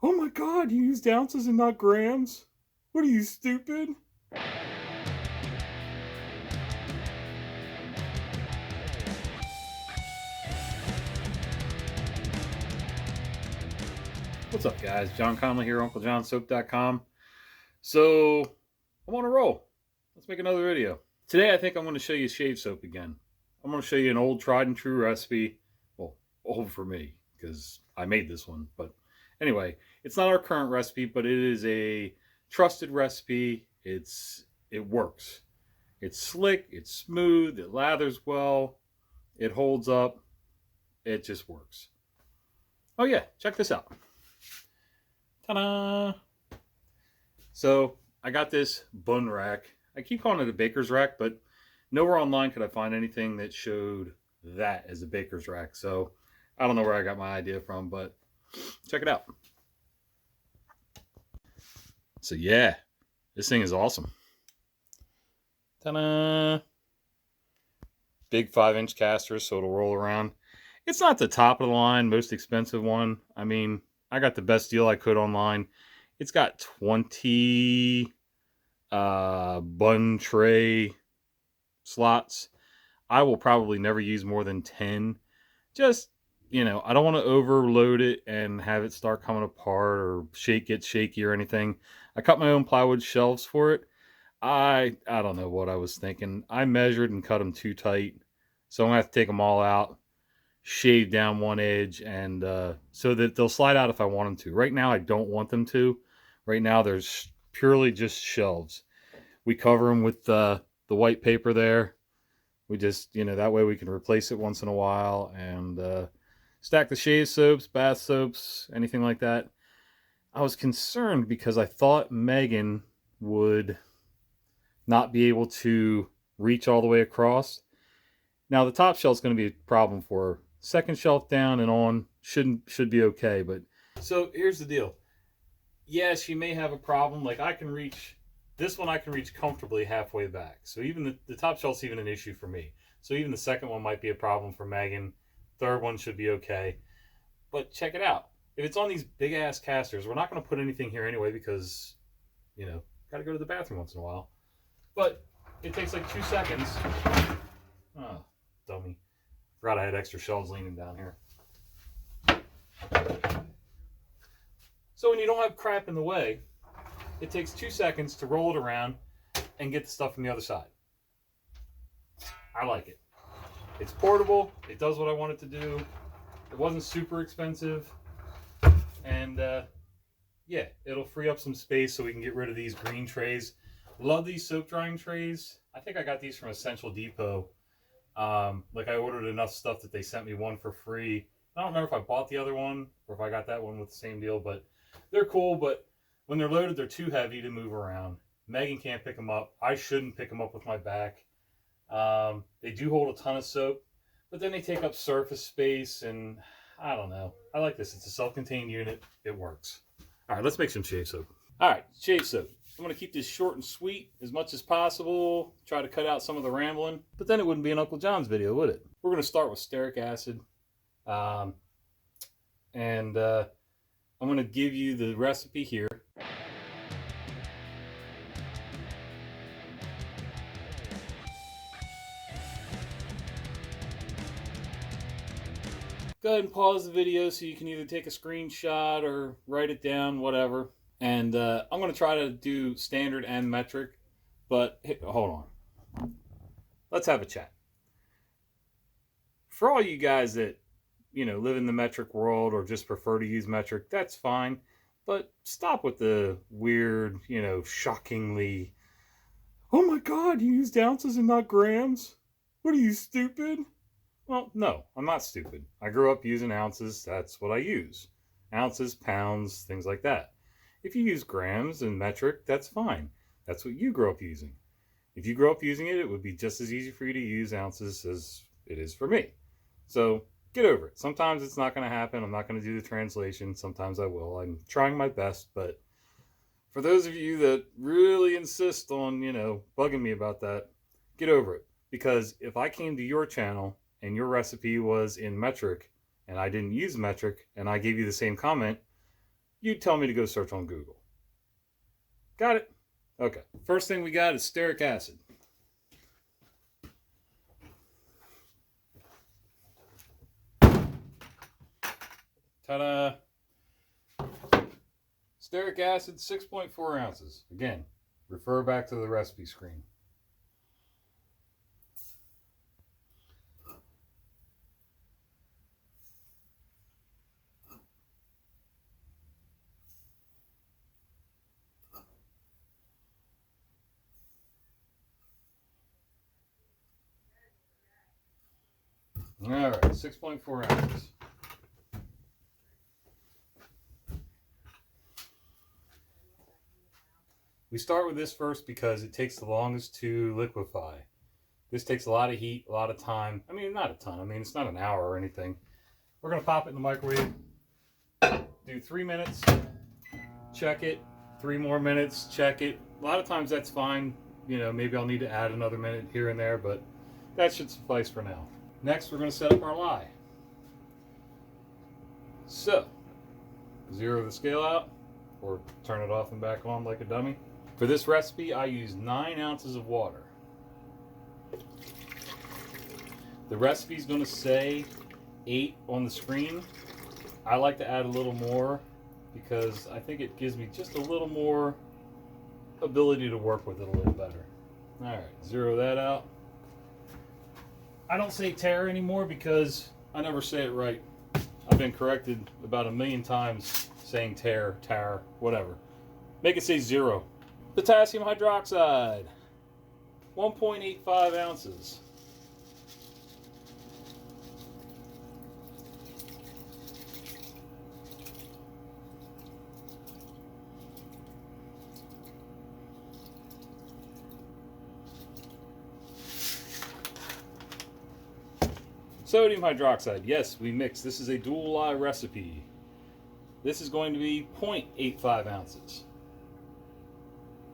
Oh my god, you used ounces and not grams? What are you, stupid? What's up, guys? John Conley here, UncleJohnSoap.com. So, I'm on a roll. Let's make another video. Today, I think I'm going to show you shave soap again. I'm going to show you an old tried and true recipe. Well, old for me, because I made this one. But anyway, it's not our current recipe, but it is a trusted recipe. It works. It's slick, it's smooth, it lathers well, it holds up, it just works. Oh yeah, check this out. Ta-da! So I got this bun rack. I keep calling it a baker's rack, but nowhere online could I find anything that showed that as a baker's rack. So I don't know where I got my idea from, but check it out. So yeah, this thing is awesome. Ta-da! Big 5-inch caster, so it'll roll around. It's not the top of the line, most expensive one. I mean, I got the best deal I could online. It's got 20 bun tray slots. I will probably never use more than 10. Just, I don't want to overload it and have it start coming apart or get shaky or anything. I cut my own plywood shelves for it. I don't know what I was thinking. I measured and cut them too tight. So I'm going to have to take them all out, shave down one edge, and so that they'll slide out if I want them to. Right now, I don't want them to. Right now, there's purely just shelves. We cover them with the white paper there. We just, that way we can replace it once in a while and stack the shave soaps, bath soaps, anything like that. I was concerned because I thought Megan would not be able to reach all the way across. Now the top shelf is going to be a problem for her. Second shelf down and on should be okay. But so here's the deal. Yeah, she may have a problem. Like I can reach comfortably halfway back. So even the top shelf's even an issue for me. So even the second one might be a problem for Megan. Third one should be okay. But check it out. If it's on these big ass casters, we're not going to put anything here anyway because, got to go to the bathroom once in a while. But it takes like 2 seconds. Oh, dummy. Forgot I had extra shelves leaning down here. So when you don't have crap in the way, it takes 2 seconds to roll it around and get the stuff from the other side. I like it. It's portable. It does what I want it to do. It wasn't super expensive. And yeah, it'll free up some space so we can get rid of these green trays. Love these soap drying trays. I think I got these from Essential Depot. Like I ordered enough stuff that they sent me one for free. I don't remember if I bought the other one or if I got that one with the same deal, but they're cool. But when they're loaded, they're too heavy to move around. Megan can't pick them up. I shouldn't pick them up with my back. They do hold a ton of soap, but then they take up surface space, and I don't know. I like this. It's a self-contained unit. It works. All right, let's make some shave soap. All right, shave soap. I'm going to keep this short and sweet as much as possible. Try to cut out some of the rambling, but then it wouldn't be an Uncle John's video, would it? We're going to start with stearic acid. I'm going to give you the recipe here. Go ahead and pause the video so you can either take a screenshot or write it down, whatever. And I'm going to try to do standard and metric, but hold on. Let's have a chat. For all you guys that, live in the metric world or just prefer to use metric, that's fine. But stop with the weird, shockingly, oh my God, you used ounces and not grams? What are you, stupid? Well, no, I'm not stupid. I grew up using ounces. That's what I use. Ounces, pounds, things like that. If you use grams and metric, that's fine. That's what you grew up using. If you grew up using it, it would be just as easy for you to use ounces as it is for me. So get over it. Sometimes it's not going to happen. I'm not going to do the translation. Sometimes I will. I'm trying my best. But for those of you that really insist on, bugging me about that, get over it. Because if I came to your channel and your recipe was in metric and I didn't use metric and I gave you the same comment, you tell me to go search on Google. Got it? Okay. First thing we got is stearic acid. Ta-da! Stearic acid, 6.4 ounces. Again, refer back to the recipe screen. All right, 6.4 ounces. We start with this first because it takes the longest to liquefy. This takes a lot of heat, a lot of time. I mean, not a ton. I mean, it's not an hour or anything. We're going to pop it in the microwave, do 3 minutes, check it, 3 more minutes, check it. A lot of times that's fine. You know, maybe I'll need to add another minute here and there, but that should suffice for now. Next, we're going to set up our lye. So, zero the scale out, or turn it off and back on like a dummy. For this recipe, I use 9 ounces of water. The recipe is going to say 8 on the screen. I like to add a little more because I think it gives me just a little more ability to work with it a little better. Alright, zero that out. I don't say tare anymore because I never say it right. I've been corrected about 1,000,000 times saying tare, whatever. Make it say 0. Potassium hydroxide, 1.85 ounces. Sodium hydroxide, yes, we mix. This is a dual lye recipe. This is going to be 0.85 ounces.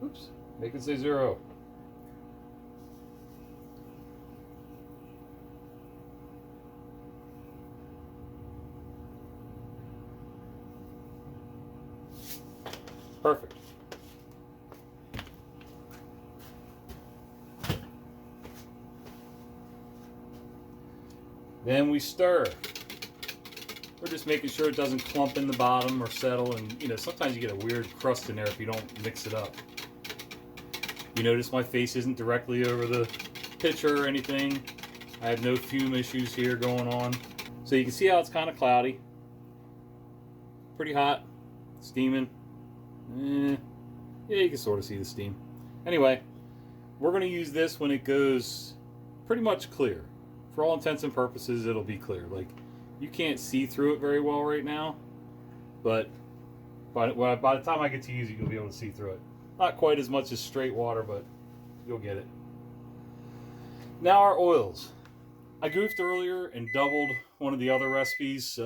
Oops, make it say 0. Perfect. Then we stir. We're just making sure it doesn't clump in the bottom or settle, and you know, sometimes you get a weird crust in there if you don't mix it up. You notice my face isn't directly over the pitcher or anything. I have no fume issues here going on. So you can see how it's kind of cloudy. Pretty hot, steaming. Yeah, you can sort of see the steam. Anyway, we're going to use this when it goes pretty much clear. For all intents and purposes, it'll be clear. Like, you can't see through it very well right now, but by the time I get to use it, you'll be able to see through it. Not quite as much as straight water, but you'll get it. Now our oils. I goofed earlier and doubled one of the other recipes, so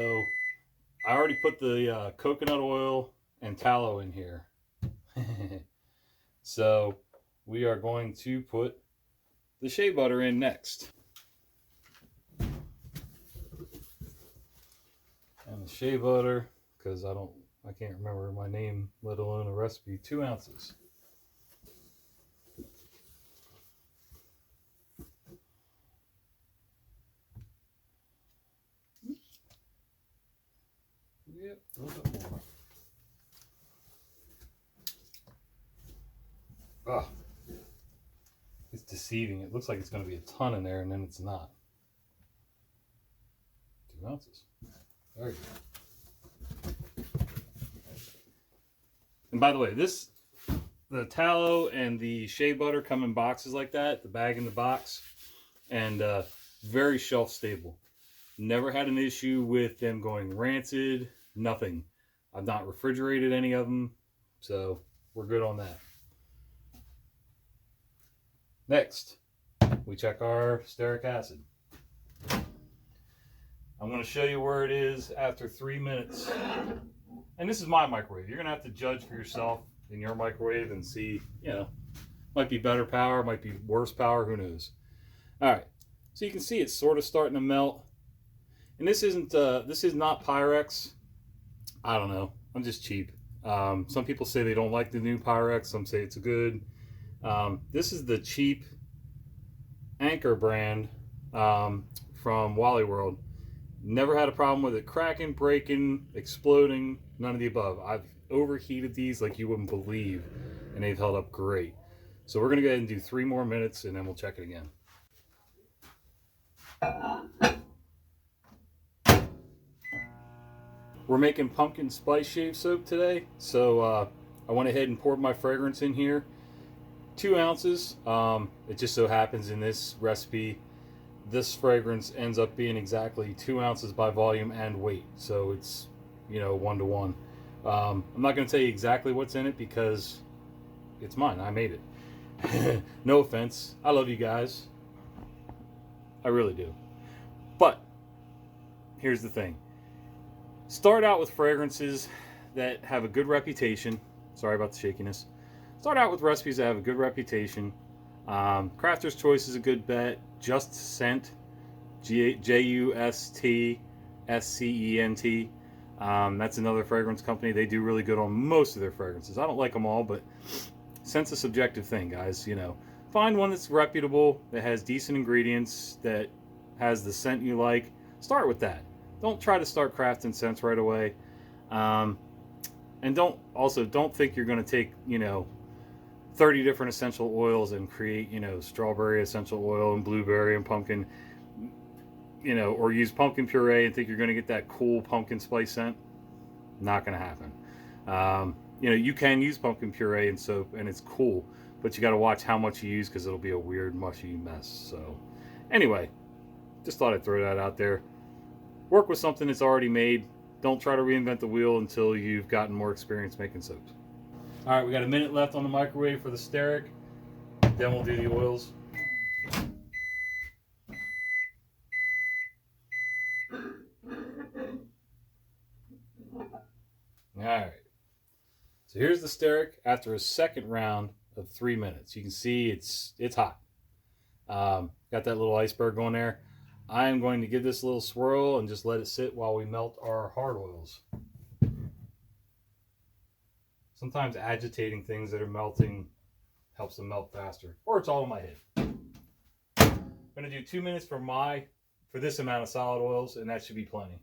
I already put the coconut oil and tallow in here. So we are going to put the shea butter in next. And the shea butter, because I can't remember my name, let alone a recipe, 2 ounces. Yep, a little bit more. Ah, it's deceiving. It looks like it's going to be a ton in there, and then it's not. 2 ounces. There you go. And by the way, the tallow and the shea butter come in boxes like that, the bag in the box, and very shelf stable. Never had an issue with them going rancid, nothing. I've not refrigerated any of them, so we're good on that. Next, we check our stearic acid. I'm going to show you where it is after 3 minutes. And this is my microwave. You're going to have to judge for yourself in your microwave and see, you know, might be better power, might be worse power, who knows. All right, so you can see it's sort of starting to melt. And this is not Pyrex. I don't know, I'm just cheap. Some people say they don't like the new Pyrex. Some say it's good. This is the cheap Anchor brand from Wally World. Never had a problem with it cracking, breaking, exploding, none of the above. I've overheated these like you wouldn't believe, and they've held up great. So we're going to go ahead and do 3 more minutes, and then we'll check it again. We're making pumpkin spice shave soap today, so I went ahead and poured my fragrance in here. 2 ounces. It just so happens in this recipe, this fragrance ends up being exactly 2 ounces by volume and weight, so it's 1 to 1. I'm not going to tell you exactly what's in it because it's mine. I made it. No offense. I love you guys. I really do. But here's the thing. Start out with fragrances that have a good reputation. Sorry about the shakiness. Start out with recipes that have a good reputation. Crafter's Choice is a good bet. Just Scent, JUSTSCENT. That's another fragrance company. They do really good on most of their fragrances. I don't like them all, but scent's a subjective thing, guys. Find one that's reputable, that has decent ingredients, that has the scent you like. Start with that. Don't try to start crafting scents right away. And don't think you're going to take 30 different essential oils and create strawberry essential oil and blueberry and pumpkin, or use pumpkin puree and think you're going to get that cool pumpkin spice scent. Not going to happen. You can use pumpkin puree in soap and it's cool, but you got to watch how much you use because it'll be a weird mushy mess. So anyway, just thought I'd throw that out there. Work with something that's already made. Don't try to reinvent the wheel until you've gotten more experience making soaps. All right, we got a minute left on the microwave for the steric. Then we'll do the oils. All right. So here's the steric after a second round of 3 minutes. You can see it's hot. Got that little iceberg going there. I am going to give this a little swirl and just let it sit while we melt our hard oils. Sometimes agitating things that are melting helps them melt faster, or it's all in my head. I'm going to do 2 minutes for this amount of solid oils, and that should be plenty.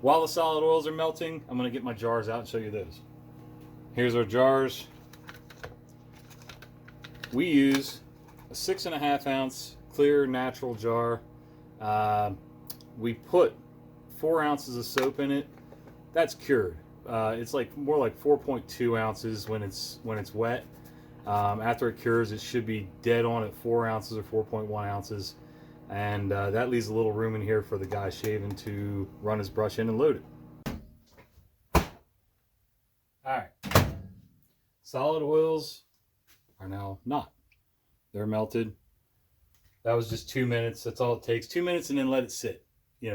While the solid oils are melting, I'm going to get my jars out and show you those. Here's our jars. We use a 6.5 ounce clear natural jar. We put 4 ounces of soap in it. That's cured. It's more like 4.2 ounces when it's wet. After it cures, it should be dead on at 4 ounces or 4.1 ounces. And that leaves a little room in here for the guy shaving to run his brush in and load it. All right. Solid oils are now not. They're melted. That was just 2 minutes. That's all it takes. 2 minutes and then let it sit,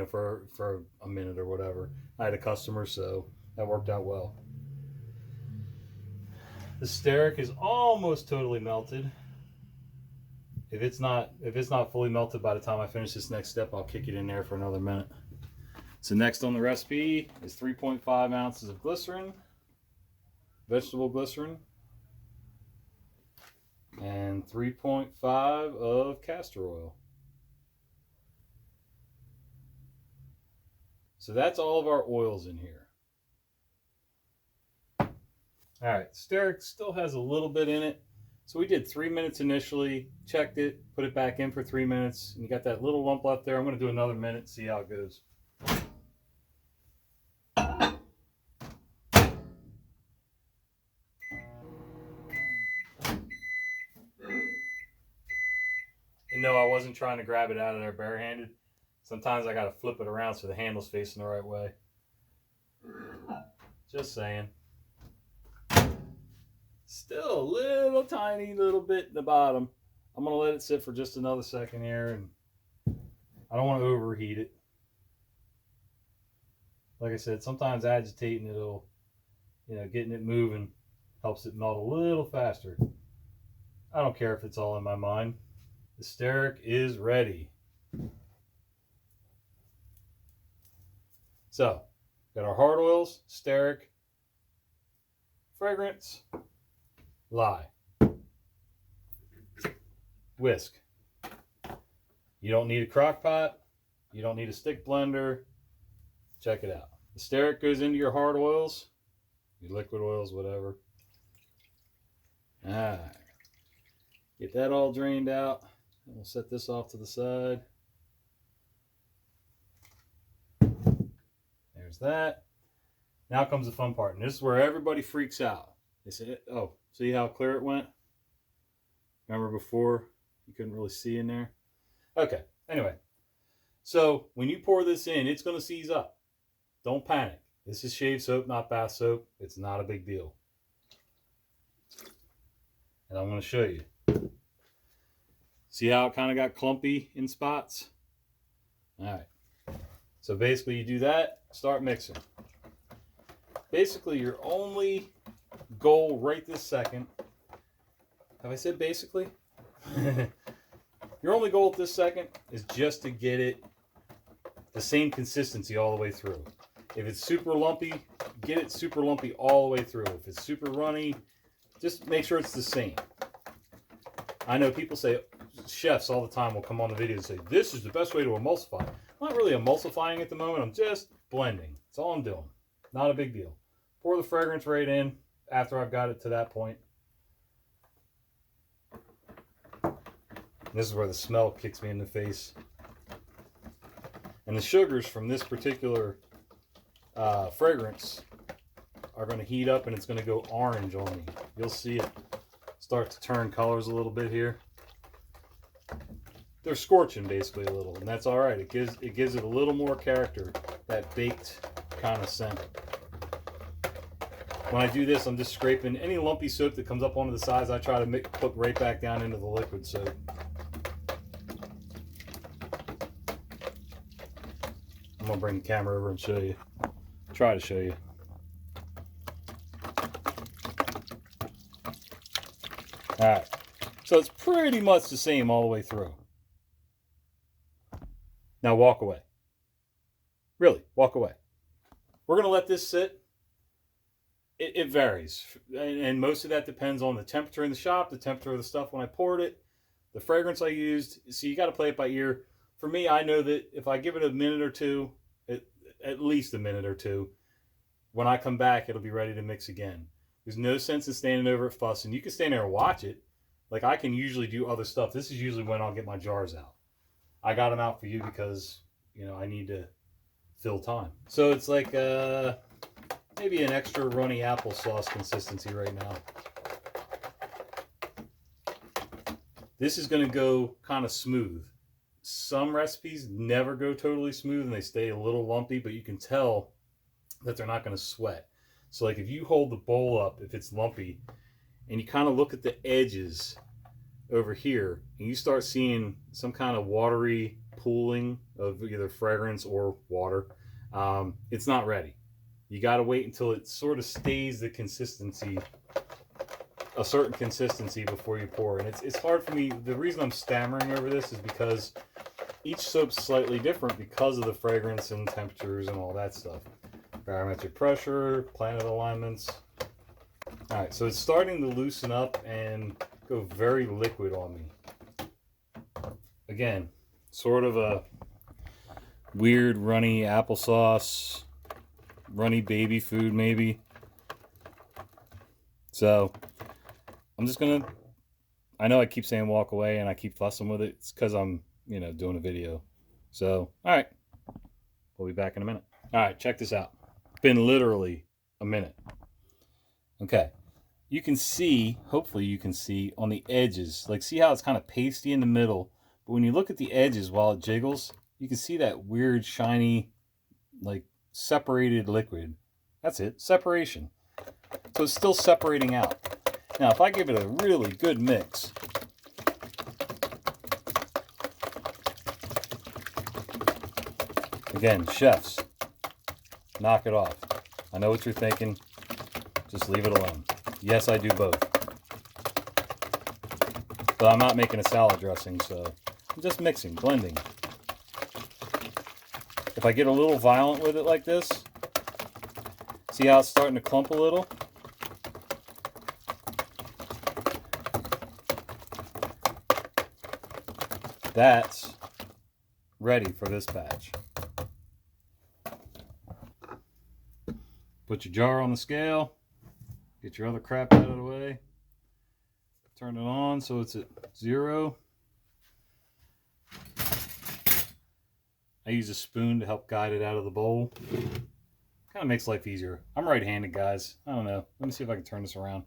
for a minute or whatever. I had a customer, so that worked out well. The steric is almost totally melted. If it's not fully melted by the time I finish this next step, I'll kick it in there for another minute. So next on the recipe is 3.5 ounces of glycerin, vegetable glycerin, and 3.5 of castor oil. So that's all of our oils in here. All right, steric still has a little bit in it. So we did 3 minutes initially, checked it, put it back in for 3 minutes, and you got that little lump left there. I'm going to do another minute, see how it goes. And no, I wasn't trying to grab it out of there barehanded. Sometimes I got to flip it around so the handle's facing the right way. Just saying. Still a little tiny little bit in the bottom. I'm going to let it sit for just another second here, and I don't want to overheat it. Like I said, sometimes agitating it'll, getting it moving helps it melt a little faster. I don't care if it's all in my mind. The steric is ready. So, got our hard oils, steric, fragrance, lie. Whisk. You don't need a crock pot. You don't need a stick blender. Check it out. The steric goes into your hard oils, your liquid oils, whatever. Alright. Get that all drained out. And we'll set this off to the side. There's that. Now comes the fun part. And this is where everybody freaks out. They say, oh, see how clear it went? Remember before you couldn't really see in there? Okay, anyway. So when you pour this in, it's going to seize up. Don't panic. This is shave soap, not bath soap. It's not a big deal. And I'm going to show you. See how it kind of got clumpy in spots? All right. So basically you do that, start mixing. Basically your only goal right this second, have I said basically? Your only goal at this second is just to get it the same consistency all the way through. If it's super lumpy, get it super lumpy all the way through. If it's super runny, just make sure it's the same. I know people say, chefs all the time will come on the video and say, this is the best way to emulsify. I'm not really emulsifying at the moment. I'm just blending. That's all I'm doing. Not a big deal. Pour the fragrance right in after I've got it to that point. This is where the smell kicks me in the face. And the sugars from this particular fragrance are going to heat up and it's going to go orange on me. You'll see it start to turn colors a little bit here. They're scorching basically a little, and that's all right. It gives it a little more character, that baked kind of scent. When I do this, I'm just scraping any lumpy soap that comes up onto the sides. I try to put right back down into the liquid soap. I'm gonna bring the camera over and show you. Try to show you. All right, so it's pretty much the same all the way through. Now walk away. Really, walk away. We're gonna let this sit. It varies, and most of that depends on the temperature in the shop, the temperature of the stuff when I poured it, the fragrance I used. So you got to play it by ear. For me, I know that if I give it a minute or two, at least a minute or two, when I come back, it'll be ready to mix again. There's no sense in standing over it fussing. You can stand there and watch it. Like I can usually do other stuff. This is usually when I'll get my jars out. I got them out for you because, you know, I need to fill time. So it's like maybe an extra runny applesauce consistency right now. This is going to go kind of smooth. Some recipes never go totally smooth and they stay a little lumpy, but you can tell that they're not going to sweat. So like if you hold the bowl up, if it's lumpy, and you kind of look at the edges over here, and you start seeing some kind of watery pooling of either fragrance or water, it's not ready. You got to wait until it sort of stays the consistency, a certain consistency before you pour. And it's hard for me. The reason I'm stammering over this is because each soap's slightly different because of the fragrance and temperatures and all that stuff. Barometric pressure, planet alignments. All right, so it's starting to loosen up and go very liquid on me. Again, sort of a weird runny applesauce, runny baby food maybe. So I'm just gonna, I know I keep saying walk away and I keep fussing with it. It's because I'm, you know, doing a video. So, all right, we'll be back in a minute. All right, check this out. Been literally a minute. Okay, you can see, hopefully you can see on the edges, like see how it's kind of pasty in the middle, but when you look at the edges while it jiggles, you can see that weird shiny, like separated liquid. That's it, separation. So it's still separating out. Now if I give it a really good mix, again, chefs, knock it off. I know what you're thinking. Just leave it alone. Yes, I do both. But I'm not making a salad dressing, so I'm just mixing, blending. If I get a little violent with it like this, see how it's starting to clump a little? that's ready for this batch. Put your jar on the scale, get your other crap out of the way, turn it on so it's at 0. I use a spoon to help guide it out of the bowl. Kind of makes life easier. I'm right-handed, guys. I don't know. Let me see if I can turn this around.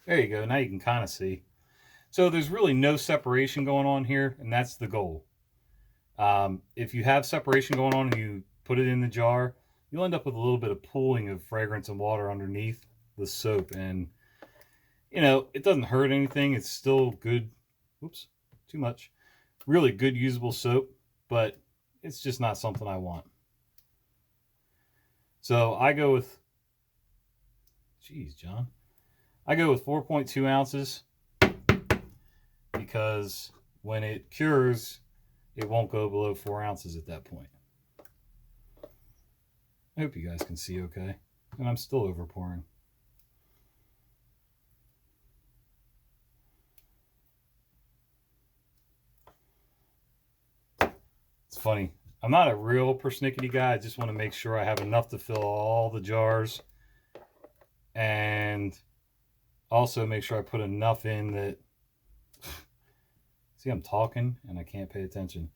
There you go. Now you can kind of see. So there's really no separation going on here, and that's the goal. If you have separation going on and you put it in the jar, you'll end up with a little bit of pooling of fragrance and water underneath the soap. And, you know, it doesn't hurt anything. It's still good. Oops, too much. Really good usable soap, but it's just not something I want. So I go with, geez, John. I go with 4.2 ounces because when it cures, it won't go below 4 ounces at that point. I hope you guys can see okay. And I'm still over pouring. It's funny. I'm not a real persnickety guy. I just want to make sure I have enough to fill all the jars. And also make sure I put enough in that... See, I'm talking and I can't pay attention.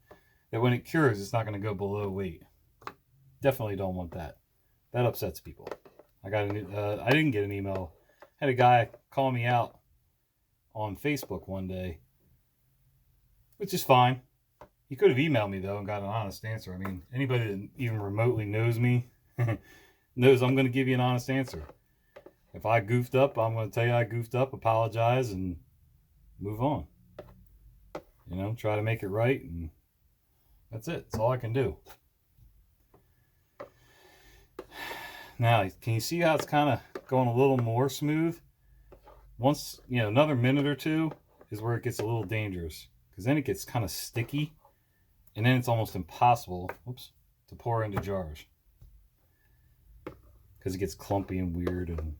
That when it cures, it's not going to go below weight. Definitely don't want that. That upsets people. I didn't get an email. I had a guy call me out on Facebook one day, which is fine. He could have emailed me, though, and got an honest answer. I mean, anybody that even remotely knows me knows I'm going to give you an honest answer. If I goofed up, I'm going to tell you I goofed up, apologize, and move on. You know, try to make it right, and that's it. That's all I can do. Now, can you see how it's kind of going a little more smooth? Once, you know, another minute or two is where it gets a little dangerous, because then it gets kind of sticky. And then it's almost impossible, to pour into jars. Because it gets clumpy and weird. And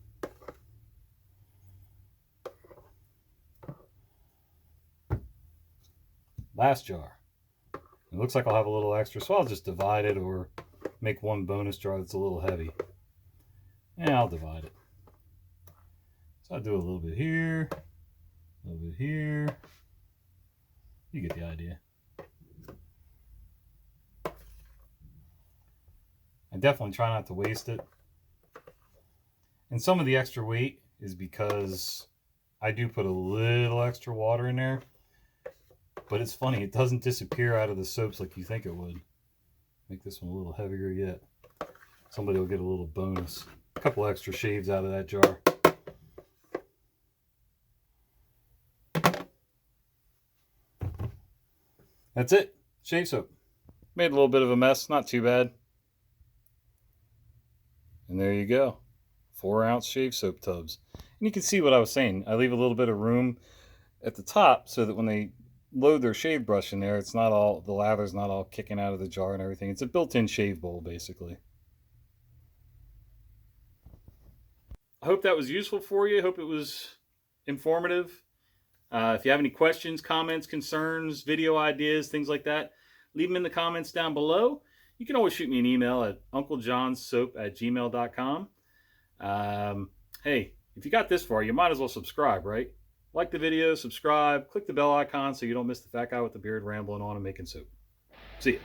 last jar. It looks like I'll have a little extra, so I'll just divide it or make one bonus jar that's a little heavy. Yeah, I'll divide it. So I'll do a little bit here, a little bit here. You get the idea. I definitely try not to waste it. And some of the extra weight is because I do put a little extra water in there. But it's funny, it doesn't disappear out of the soaps like you think it would. Make this one a little heavier yet. Somebody will get a little bonus. A couple extra shaves out of that jar. That's it. Shave soap. Made a little bit of a mess, not too bad. And there you go. 4-ounce shave soap tubs. And you can see what I was saying. I leave a little bit of room at the top so that when they load their shave brush in there, it's not all, the lather's not all kicking out of the jar and everything. It's a built-in shave bowl, basically. I hope that was useful for you. I hope it was informative. If you have any questions, comments, concerns, video ideas, things like that, leave them in the comments down below. You can always shoot me an email at unclejohnsoap@gmail.com. Hey, if you got this far, you might as well subscribe, right? Like the video, subscribe, click the bell icon so you don't miss the fat guy with the beard rambling on and making soap. See ya.